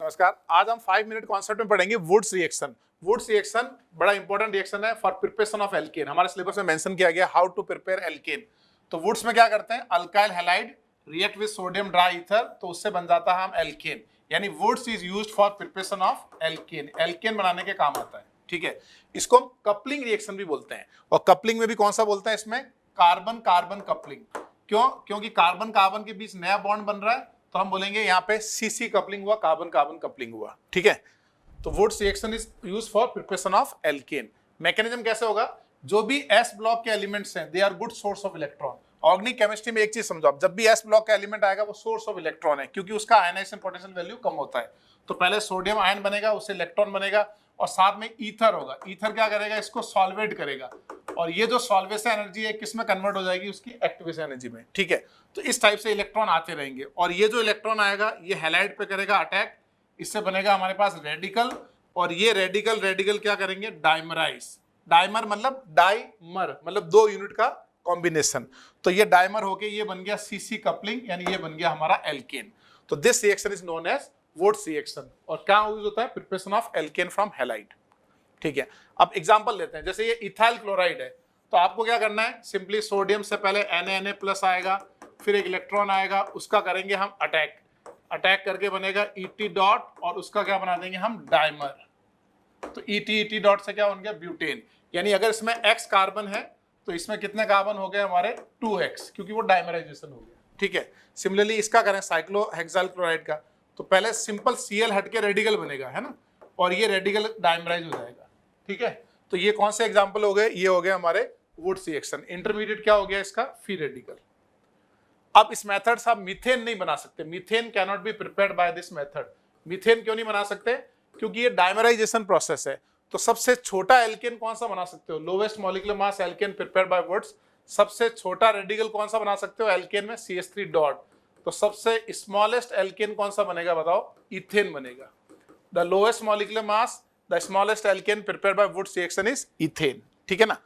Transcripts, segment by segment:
नमस्कार। आज हम 5 मिनट कॉन्सेप्ट में पढ़ेंगे वुड्स रिएक्शन। वुड्स रिएक्शन बड़ा इंपॉर्टेंट रिएक्शन है फॉर प्रिपरेशन ऑफ एल्केन। हमारे सिलेबस में मेंशन किया गया हाउ टू प्रिपेयर एल्केन। तो वुड्स में क्या करते हैं, alkyl halide react with sodium dry ether, तो उससे बन जाता है हम एल्केन। यानी Wurtz is used for preparation of alkane, alkane बनाने के काम आता है। ठीक है, इसको हम कपलिंग रिएक्शन भी बोलते हैं। और कपलिंग में भी कौन सा बोलते हैं, इसमें कार्बन कार्बन कपलिंग। क्यों? क्योंकि कार्बन कार्बन के बीच नया बॉन्ड बन रहा है, तो हम बोलेंगे यहाँ पे सीसी कपलिंग हुआ, कार्बन कार्बन कपलिंग हुआ। ठीक है, तो Wurtz reaction is used for preparation of alkane. Mechanism कैसे होगा, जो भी एस ब्लॉक के एलिमेंट्स हैं they are good source of electron. Organic chemistry में एक चीज समझो आप, जब भी एस ब्लॉक का एलिमेंट आएगा वो सोर्स ऑफ इलेक्ट्रॉन है, क्योंकि उसका आयनाइजेशन पोटेंशियल वैल्यू कम होता है। तो पहले सोडियम आयन बनेगा, उससे इलेक्ट्रॉन बनेगा, और साथ में ईथर होगा। ईथर क्या करेगा, इसको सॉल्वेट करेगा, और ये जो सॉल्वेशन एनर्जी है किस में कन्वर्ट हो जाएगी, उसकी एक्टिवेशन एनर्जी में। ठीक है, तो इस टाइप से इलेक्ट्रॉन आते रहेंगे, और ये जो इलेक्ट्रॉन आएगा ये हैलाइड पे करेगा अटैक, इससे बनेगा हमारे पास रेडिकल, और ये रेडिकल रेडिकल क्या करेंगे, डाइमराइज। डाइमर मतलब डाइमर मतलब 2 यूनिट का कॉम्बिनेशन। तो ये डाइमर होके ये बन गया सीसी कपलिंग, यानी ये बन गया हमारा एल्केन। तो this reaction is known as Wurtz reaction. और क्या यूज होता है, preparation of alkane from halide. ठीक है, अब एग्जांपल लेते हैं। जैसे ये इथाइल क्लोराइड है, तो आपको क्या करना है, सिंपली सोडियम से पहले Na आएगा, फिर एक इलेक्ट्रॉन आएगा, उसका करेंगे हम अटैक। अटैक करके बनेगा ET डॉट, और उसका क्या बना देंगे हम, डाइमर। तो ET डॉट से क्या बन गया, ब्यूटेन। यानी अगर इसमें X कार्बन है तो इसमें कितने कार्बन हो गए हमारे, 2X, क्योंकि वो डाइमराइजेशन हो गया। ठीक है, सिमिलरली इसका करें साइक्लोहेक्साइल क्लोराइड का, तो पहले सिंपल Cl हट के रेडिकल बनेगा, है ना, और ये रेडिकल डाइमराइज हो जाएगा। ठीक है, तो ये कौन से एग्जांपल हो गए, ये हो गए हमारे वुड्स रिएक्शन। इंटरमीडिएट क्या हो गया इसका, फ्री रेडिकल। अब इस मेथड से आप मीथेन नहीं बना सकते, methane can not be prepared by this method. Methane क्यों नहीं बना सकते, क्योंकि ये डाइमराइजेशन प्रोसेस है। तो सबसे छोटा एल्केन कौन सा बना सकते हो, lowest molecular mass alkane prepared by Wurtz. सबसे छोटा रेडिकल कौन सा बना सकते हो एल्केन में, CH3 डॉट। तो सबसे स्मॉलेस्ट एल्केन कौन सा बनेगा बताओ, इथेन बनेगा। The lowest molecular mass, the smallest alkane prepared by Wurtz reaction is ethane. ठीक है ना।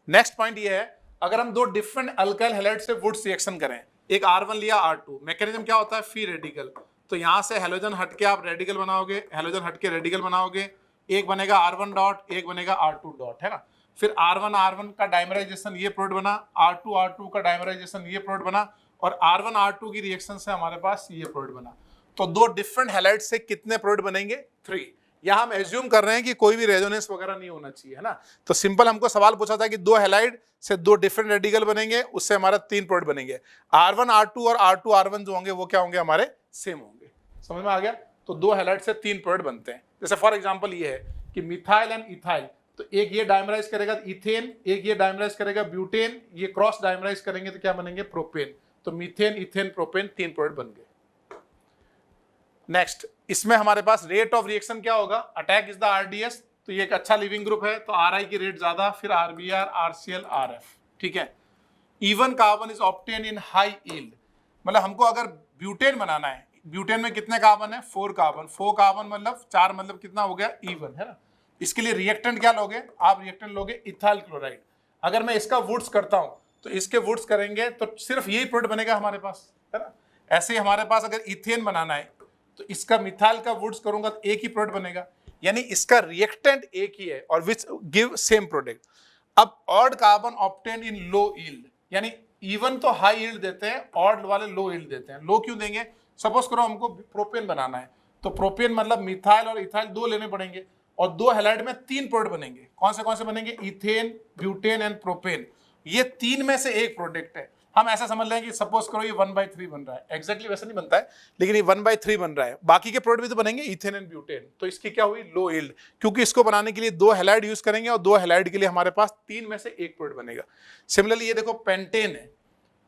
नेक्स्ट पॉइंट ये है, अगर हम 2 डिफरेंट अल्काइल हैलाइड से वुड्स रिएक्शन करें, एक R1 लिया R2, मैकेनिज्म क्या होता है, फ्री रेडिकल। तो यहां से हेलोजन हटके आप रेडिकल बनाओगे, हेलोजन हटके रेडिकल बनाओगे, एक बनेगा R1 डॉट, एक बनेगा R2 डॉट, है ना। फिर R1 R1 का डाइमराइजेशन ये प्रोडक्ट बना, R2 R2 का डाइमराइजेशन ये प्रोडक्ट बना, और R1 R2 की रिएक्शन से हमारे पास ये प्रोडक्ट बना। तो 2 डिफरेंट हैलाइड से कितने प्रोडक्ट बनेंगे, 3। यहाँ हम एज्यूम कर रहे हैं कि कोई भी रेजोनेंस वगैरह नहीं होना चाहिए, है ना। तो सिंपल हमको सवाल पूछा था कि 2 हैलाइड से 2 डिफरेंट रेडिकल बनेंगे, उससे हमारा 3 प्रोडक्ट बनेंगे। R1 R2 और R2 R1 जो होंगे वो क्या होंगे, हमारे सेम होंगे। समझ में आ गया। तो 2 हैलाइड से 3 प्रोडक्ट बनते हैं। जैसे फॉर एग्जांपल ये है कि मिथाइल एंड इथाइल, तो एक ये डाइमराइज करेगा इथेन, एक ये डाइमराइज करेगा ब्यूटेन, ये क्रॉस डाइमराइज करेंगे तो क्या बनेंगे, प्रोपेन। तो मीथेन इथेन प्रोपेन 3 प्रोडक्ट बन गए। नेक्स्ट, इसमें हमारे पास रेट ऑफ रिएक्शन क्या होगा, अटैक इज द RDS, तो ये एक अच्छा लिविंग ग्रुप है, तो RI की रेट ज्यादा, फिर RBr RCl RF। ठीक है, even carbon is obtain in high yield. मतलब हमको अगर ब्यूटेन बनाना है, ब्यूटेन में कितने कार्बन है, 4 कार्बन। 4 कार्बन मतलब 4 मतलब कितना हो गया, इवन, है ना। इसके लिए रिएक्टेंट क्या लोगे आप, रिएक्टेंट लोगे इथाइल क्लोराइड। अगर मैं इसका वुड्स करता हूं तो इसके वुड्स करेंगे तो सिर्फ यही प्रोडक्ट बनेगा हमारे पास, है ना। ऐसे ही हमारे पास अगर इथेन बनाना है तो इसका मिथाइल का वुड्स करूंगा तो एक ही प्रोडक्ट बनेगा, यानी इसका रिएक्टेंट एक ही है, और विच गिव सेम प्रोडक्ट। अब ऑड कार्बन ऑब्टेन इन लो यील्ड, यानी इवन तो हाई यील्ड देते हैं, ऑड वाले लो यील्ड देते हैं। लो क्यों देंगे, सपोज करो हमको प्रोपेन बनाना है, तो प्रोपेन मतलब मिथाइल और इथाइल 2 लेने पड़ेंगे, और 2 हैलाइड में 3 प्रोडक्ट बनेंगे। कौन से बनेंगे, इथेन ब्यूटेन एंड प्रोपेन। ये 3 में से एक प्रोडक्ट है। हम ऐसा समझ लें कि सपोज करो ये 1/3 बन रहा है, एग्जैक्टली वैसा नहीं बनता है, लेकिन ये 1/3 बन रहा है। बाकी के प्रोडक्ट भी तो बनेंगे इथेन एंड ब्यूटेन। तो इसकी क्या हुई, लो यील्ड, क्योंकि इसको बनाने के लिए 2 हैलाइड यूज करेंगे, और 2 हैलाइड के लिए हमारे पास 3 में से एक प्रोडक्ट बनेगा। सिमिलरली ये देखो पेंटेन है,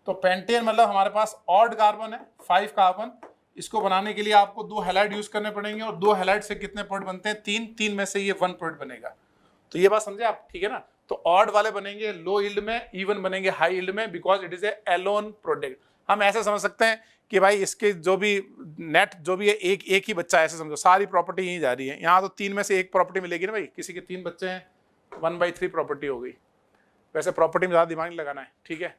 तो पेंटेन मतलब हमारे पास ऑड कार्बन है, 5 कार्बन। इसको बनाने के लिए आपको 2 हैलाइड यूज करने पड़ेंगे, और 2 हैलाइड से कितने प्रोडक्ट बनते हैं, 3 में से ये 1 प्रोडक्ट बनेगा। तो ये बात समझे आप, ठीक है ना। तो ऑड वाले बनेंगे लो यील्ड में, इवन बनेंगे हाई यील्ड में, because it is a alone product. हम ऐसे समझ सकते हैं कि भाई इसके जो भी नेट जो भी है, एक ही बच्चा, ऐसे समझो सारी प्रॉपर्टी यहीं जा रही है। यहाँ तो 3 में से एक प्रॉपर्टी मिलेगी ना भाई, किसी के 3 बच्चे हैं, 1/3 प्रॉपर्टी हो गई। वैसे प्रॉपर्टी में ज़्यादा दिमाग नहीं लगाना है, ठीक है।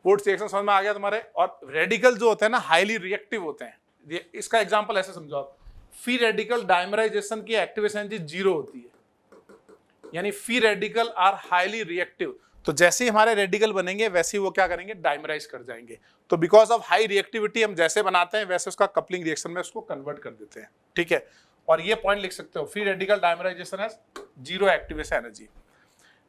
वुड्स रिएक्शन समझ में आ गया तुम्हारे। और रेडिकल जो होते हैं ना हाईली रिएक्टिव होते हैं। इसका एग्जांपल ऐसे समझो आप, फ्री रेडिकल डायमराइजेशन की एक्टिवेशन एनर्जी 0 होती है, यानी free radical are highly reactive. तो जैसे ही हमारे रेडिकल बनेंगे वैसे ही वो क्या करेंगे, डायमराइज कर जाएंगे। तो बिकॉज ऑफ हाई रिएक्टिविटी हम जैसे बनाते हैं वैसे उसका कपलिंग रिएक्शन में उसको कन्वर्ट कर देते हैं, ठीक है। और ये पॉइंट लिख सकते हो, free radical dimerisation has 0 activation energy.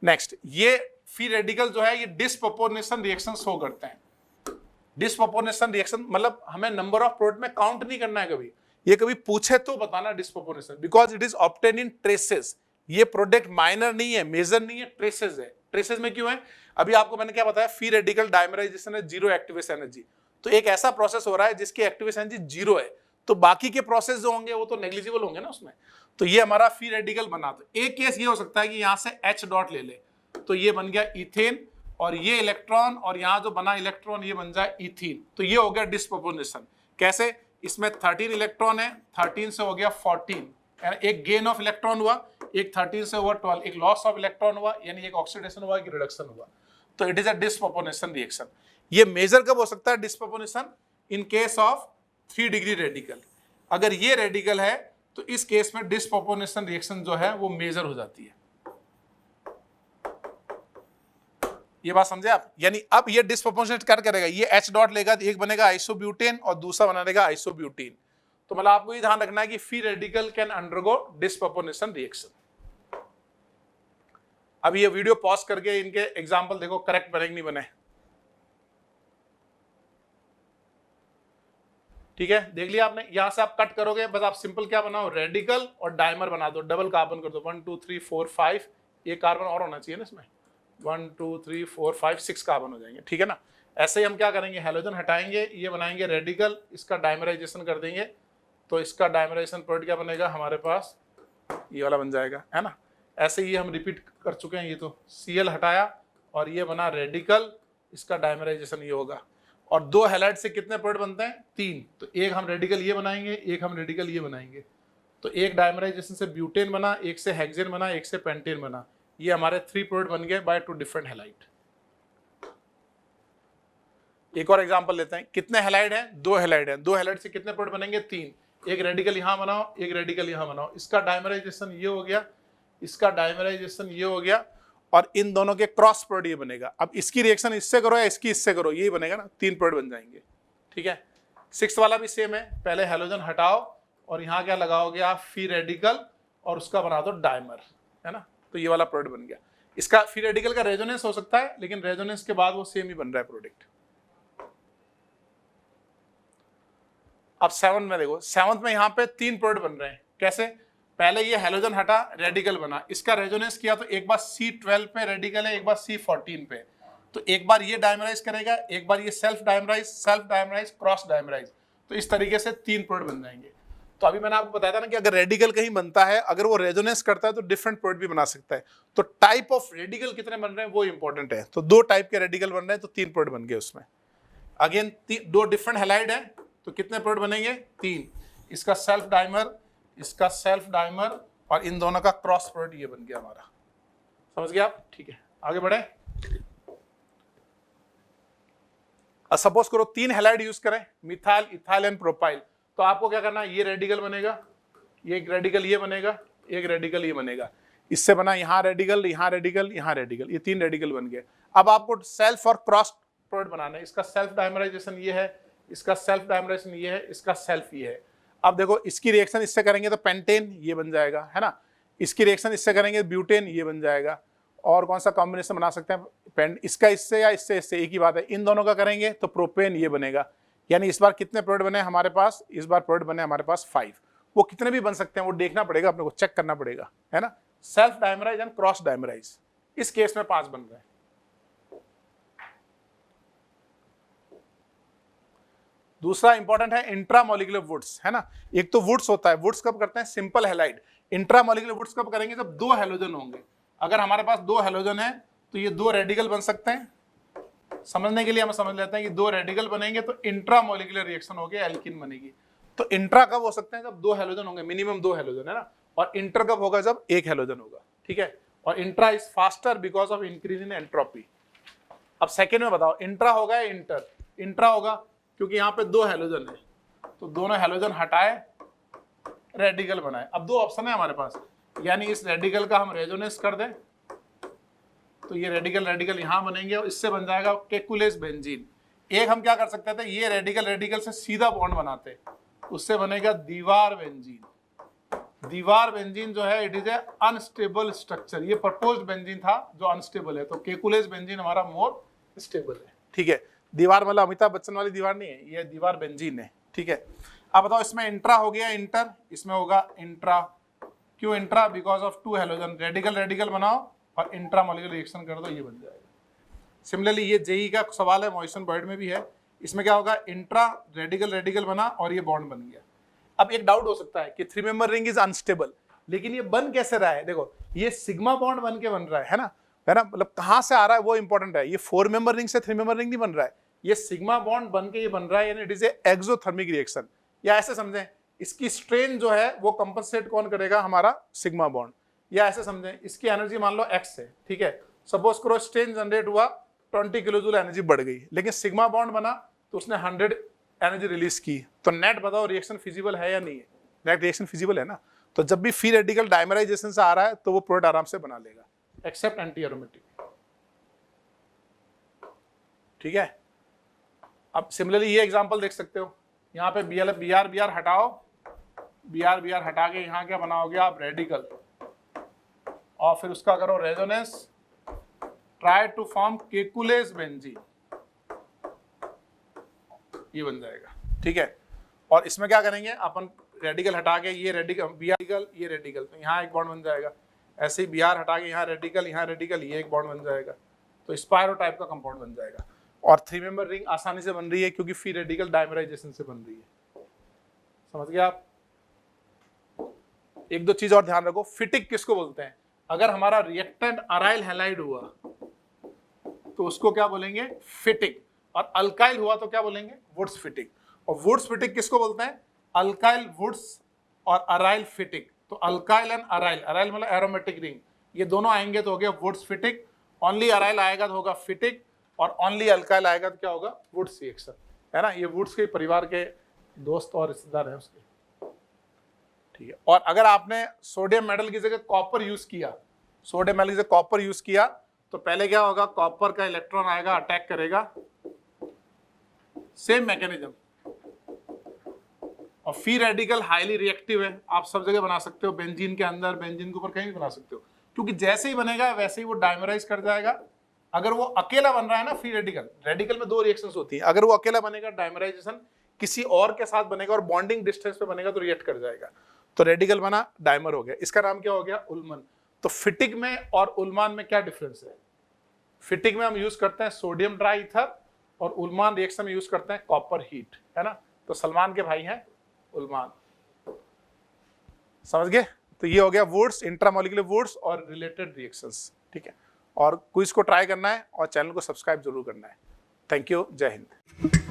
Next, ये फ्री रेडिकल जो है ये डिस्प्रोपोर्शनेशन रिएक्शन शो करते हैं। डिस्प्रोपोर्शनेशन रिएक्शन मतलब हमें नंबर ऑफ प्रोडक्ट में काउंट नहीं करना है कभी, ये कभी पूछे तो बताना disproportionation, because it is obtain in traces. ये प्रोडक्ट माइनर नहीं है, मेजर नहीं है, ट्रेसेस है। ट्रेसेस में क्यों है, अभी आपको मैंने क्या बताया, फ्री रेडिकल डायमराइजेशन है 0 एक्टिवेशन एनर्जी। तो एक ऐसा प्रोसेस हो रहा है जिसकी एक्टिवेशन एनर्जी 0 है, तो बाकी के प्रोसेस जो होंगे वो तो नेग्लिजिबल होंगे ना उसमें। तो ये हमारा फ्री रेडिकल बना। तो एक केस ये हो सकता है कि यहां से H डॉट ले ले, तो ये बन गया इथेन, और ये इलेक्ट्रॉन और यहां जो बना इलेक्ट्रॉन ये बन जाए इथीन। तो ये हो गया डिस्प्रोपोर्शनेशन। कैसे, इसमें 13 इलेक्ट्रॉन है, 13 से हो गया 14, एक गेन ऑफ इलेक्ट्रॉन हुआ, एक 13 से हुआ 12, एक लॉस ऑफ इलेक्ट्रॉन हुआ, यानी एक ऑक्सीडेशन हुआ, एक रिडक्शन हुआ। तो it is a disproportionation reaction. ये मेजर कब हो सकता है disproportionation, in case of 3 degree radical. अगर ये रेडिकल है तो इस केस में डिस्प्रोपोर्शनेशन रिएक्शन जो है वो मेजर हो जाती है। ये बात समझे आप, यानी अब ये डिस्प्रोपोर्शनेट कर करेगा, ये H डॉट लेगा तो एक बनेगा आइसोब्यूटेन और दूसरा बना देगा आइसोब्यूटीन। तो मतलब आपको ये ध्यान रखना है कि free radical can undergo disproportionation reaction. अब ये वीडियो पॉज करके इनके एग्जांपल देखो करेक्ट बने कि नहीं बने, ठीक है। देख लिया आपने, यहां से आप कट करोगे, बस आप सिंपल क्या बनाओ, रेडिकल और डायमर बना दो, डबल कार्बन कर दो, 1 2 3 4 5, एक कार्बन और होना चाहिए ना इसमें, 1 2 3 4 5 6 कार्बन हो जाएंगे, ठीक है ना। ऐसे ही हम क्या करेंगे, हैलोजन हटाएंगे, ये बनाएंगे रेडिकल, इसका डायमराइजेशन कर देंगे, तो इसका डायमराइजेशन प्रोडक्ट क्या बनेगा हमारे पास, ये वाला बन जाएगा, है ना। ऐसे ही हम रिपीट कर चुके हैं। ये तो Cl हटाया और ये बना रेडिकल, इसका डायमराइजेशन ये होगा। और 2 हैलाइड से कितने प्रोडक्ट बनते हैं, 3। तो एक हम रेडिकल ये बनाएंगे, एक हम रेडिकल ये बनाएंगे। तो एक डायमराइजेशन से ब्यूटेन बना, एक से हेक्सेन बना, एक से पेंटेन बना। ये हमारे 3 प्रोडक्ट बन गए बाय 2 डिफरेंट हैलाइड। एक और एग्जांपल लेते हैं, कितने हैलाइड हैं, 2 हैलाइड हैं। 2 हैलाइड से कितने प्रोडक्ट बनेंगे, 3। एक रेडिकल यहां बनाओ, एक रेडिकल यहां बनाओ, इसका डायमराइजेशन ये हो गया, इसका डायमराइजेशन ये हो गया, और इन दोनों के क्रॉस प्रोडक्ट ये बनेगा। अब इसकी रिएक्शन इससे करो या इसकी इससे करो, यही बनेगा ना, 3 प्रोडक्ट बन जाएंगे, ठीक है। 6 वाला भी सेम है, पहले हैलोजन हटाओ और यहाँ क्या लगाओगे आप, फ्री रेडिकल, और उसका बना दो डायमर, है ना। तो ये वाला प्रोडक्ट बन गया। इसका फ्री रेडिकल का रेजोनेंस हो सकता है, लेकिन रेजोनेंस के बाद वो सेम ही बन रहा है प्रोडक्ट। अब 7 में देखो, 7 में यहाँ पे 3 प्रोडक्ट बन रहे हैं। कैसे, पहले ये हैलोजन हटा, रेडिकल बना, इसका रेजोनेंस किया, तो एक बार C12 पे रेडिकल है, एक बार C14 पे, तो एक बार ये डायमराइज करेगा, एक बार ये सेल्फ डायमराइज, क्रॉस डायमराइज। तो इस तरीके से 3 प्रोडक्ट बन जाएंगे। तो अभी मैंने आपको बताया था ना कि अगर रेडिकल कहीं बनता है, अगर वो रेजोनेंस करता है तो डिफरेंट प्रोडक्ट भी बना सकता है। तो टाइप ऑफ रेडिकल कितने बन रहे हैं वो इंपॉर्टेंट है। तो 2 टाइप के रेडिकल बन रहे हैं, तो 3 प्रोडक्ट बन गए उसमें। अगेन 2 डिफरेंट हैलाइड है, तो कितने प्रोडक्ट बनेंगे, 3। इसका सेल्फ डाइमर, इसका सेल्फ डाइमर, और इन दोनों का क्रॉस प्रोडक्ट ये बन गया हमारा। समझ गए आप, ठीक है। आगे बढ़े। सपोज करो 3 हैलाइड यूज करें, मिथाइल, इथाइल एंड प्रोपाइल। तो आपको क्या करना है, ये रेडिकल बनेगा, ये एक रेडिकल ये बनेगा, एक रेडिकल ये बनेगा, इससे बना यहाँ रेडिकल, यहाँ रेडिकल, यहाँ रेडिकल, ये 3 रेडिकल बन गए। अब आपको सेल्फ और क्रॉस प्रोडक्ट बनाना है। इसका सेल्फ डायमराइजेशन ये है, इसका सेल्फ डायमराइजेशन ये है, इसका सेल्फ ये है। अब देखो इसकी रिएक्शन इससे करेंगे तो पेंटेन ये बन जाएगा, है ना। इसकी रिएक्शन इससे करेंगे ब्यूटेन ये बन जाएगा। और कौन सा कॉम्बिनेशन बना सकते हैं, इसका इससे या इससे इससे, एक ही बात है। इन दोनों का करेंगे तो प्रोपेन ये बनेगा। यानी इस बार कितने प्रोडक्ट बने हमारे पास, इस बार प्रोडक्ट बने हमारे पास 5। वो कितने भी बन सकते हैं, वो देखना पड़ेगा अपने को, चेक करना पड़ेगा, है ना। Self dimerise and cross dimerise, इस केस में 5 बन रहे हैं। दूसरा इंपॉर्टेंट है इंट्रामोलिकुलर वुड्स, है ना। एक तो वुड्स होता है, वुड्स कब करते हैं, सिंपल हैलाइड। इंट्रामोलिकुलर वुड्स कब करेंगे, जब 2 हैलोजन होंगे। अगर हमारे पास 2 हैलोजन है तो ये 2 रेडिकल बन सकते हैं। समझने के लिए हम समझ लेते हैं कि 2 रेडिकल बनेंगे तो इंट्रामोलिकुलर रिएक्शन होगी, एल्कीन बनेगी। तो इंट्रा कब हो सकते हैं, जब 2 हैलोजन होंगे, मिनिमम 2 हैलोजन, है ना। और इंटर कब होगा, जब 1 हैलोजन होगा, ठीक है। और intra is faster because of increase in entropy. अब सेकेंड में बताओ इंट्रा होगा या इंटर? इंट्रा होगा क्योंकि यहाँ पे दो हेलोजन है, तो दोनों हेलोजन हटाए, रेडिकल बनाए। अब दो ऑप्शन है हमारे पास, यानी इस रेडिकल का हम रेजोनेंस कर दें तो ये रेडिकल रेडिकल यहाँ बनेंगे और इससे बन जाएगा केकुलेस बेंजीन। एक हम क्या कर सकते थे, ये रेडिकल रेडिकल से सीधा बॉन्ड बनाते, उससे बनेगा दीवार बेंजीन। दीवार बेंजीन जो है it is A unstable structure, ये प्रपोज्ड बेंजीन था जो अनस्टेबल है, तो केकुलेस बेंजीन हमारा मोर स्टेबल है। ठीक है, दीवार मतलब अमिताभ बच्चन वाली दीवार नहीं है, ये दीवार बेंजीन है। ठीक है, अब बताओ इसमें इंट्रा हो गया इंटर, इसमें होगा इंट्रा। क्यों intra? Because of two halogen, radical radical बनाओ और इंट्रा मॉलिक्यूलर रिएक्शन कर दो, ये बन जाएगा। सिमिलरली ये जेई का सवाल है, मॉइसन बॉयड में भी है, इसमें क्या होगा, इंट्रा रेडिकल रेडिकल बना और ये बॉन्ड बन गया। अब एक डाउट हो सकता है कि 3 मेंबर रिंग इज अनस्टेबल, लेकिन ये बन कैसे रहा है? देखो ये सिग्मा बॉन्ड बन के बन रहा है ना, मतलब कहां से आ रहा है वो इंपॉर्टेंट है। ये 4 मेंबर रिंग से 3 मेंबर रिंग नहीं बन रहा है, ये सिग्मा बॉन्ड बन के ये बन रहा है, यानी it is A exothermic reaction. या ऐसे समझें, इसकी स्ट्रेन जो है वो कंपनसेट कौन करेगा, हमारा सिग्मा बॉन्ड। या ऐसे समझें, इसकी एनर्जी मान लो x है, ठीक है, सपोज करो स्ट्रेन जनरेट हुआ 20 किलो जूल, एनर्जी बढ़ गई, लेकिन सिग्मा बॉन्ड बना तो उसने 100 एनर्जी रिलीज की, तो नेट बताओ रिएक्शन फिजिबल है या नहीं है? नेट रिएक्शन फिजिबल है ना। तो जब भी फ्री रेडिकल डायमराइजेशन से आ रहा है तो वो प्रोडक्ट आराम से बना लेगा, एक्सेप्ट एंटी एरोमेटिक। ठीक है, अब सिमिलरली ये एग्जांपल देख सकते हो, यहाँ पे बी आर हटाओ, बी आर हटा के यहाँ क्या बनाओगे आप, रेडिकल, और फिर उसका करो resonance, try to form Kekule's benzene, ये बन जाएगा। ठीक है, और इसमें क्या करेंगे अपन, रेडिकल हटा के ये रेडिकल, बी आर ये रेडिकल, तो यहाँ एक बॉन्ड बन जाएगा। ऐसे ही बी आर हटा के यहाँ रेडिकल, ये एक बॉन्ड बन जाएगा, तो स्पायरो टाइप का कंपाउंड बन जाएगा। और 3 मेंबर रिंग आसानी से बन रही है क्योंकि फ्री रेडिकल डायमराइजेशन से बन रही है। समझ गए आप? एक दो चीज और ध्यान रखो, फिटिक किसको बोलते हैं? अगर हमारा रिएक्टेंट अराइल हैलाइड हुआ तो उसको क्या बोलेंगे, फिटिक, और अल्काइल हुआ तो क्या बोलेंगे, वुड्स फिटिक। और वुड्स फिटिक किसको बोलते हैं, अल्काइल वुड्स और अराइल फिटिक। तो अल्काइल एंड अराइल, अराइल मतलब एरोमेटिक रिंग, ये दोनों आएंगे तो हो गया वुड्स फिटिक, ओनली अराइल आएगा तो होगा फिटिक, और ओनली अल्काइल आएगा तो क्या होगा, वुड्स रिएक्शन, है ना। ये वुड्स के परिवार के दोस्त और रिश्तेदार हैं उसके। ठीक है, और अगर आपने सोडियम मेटल की जगह कॉपर यूज किया, सोडियम मेटल की जगह कॉपर यूज किया, तो पहले क्या होगा, कॉपर का इलेक्ट्रॉन आएगा, अटैक करेगा, सेम मैकेनिज्म, और फ्री रेडिकल हाईली रिएक्टिव है, आप सब जगह बना सकते हो, बेंजीन के अंदर, बेंजीन के ऊपर कहीं भी बना सकते हो, क्योंकि जैसे ही बनेगा वैसे ही वो डायमराइज कर जाएगा। अगर वो अकेला बन रहा है ना फ्री रेडिकल, रेडिकल में दो रिएक्शंस होती हैं, अगर वो अकेला बनेगा डायमराइजेशन किसी और के साथ बनेगा और बॉन्डिंग डिस्टेंस पे बनेगा तो रिएक्ट कर जाएगा, तो रेडिकल बना, डायमर हो गया, इसका नाम क्या हो गया, उल्मन। तो फिटिक में और उल्मान में क्या डिफरेंस है? फिटिक में हम यूज करते हैं सोडियम ट्राई ईथर, और उल्मान रिएक्शन में यूज करते हैं कॉपर हीट, है ना। तो सलमान के भाई हैं उल्मान, समझ गए? तो ये हो गया वुड्स, इंट्रामोलिकुलर वुड्स और रिलेटेड रिएक्शंस। ठीक है, और क्विज को ट्राई करना है और चैनल को सब्सक्राइब जरूर करना है। थैंक यू, जय हिंद।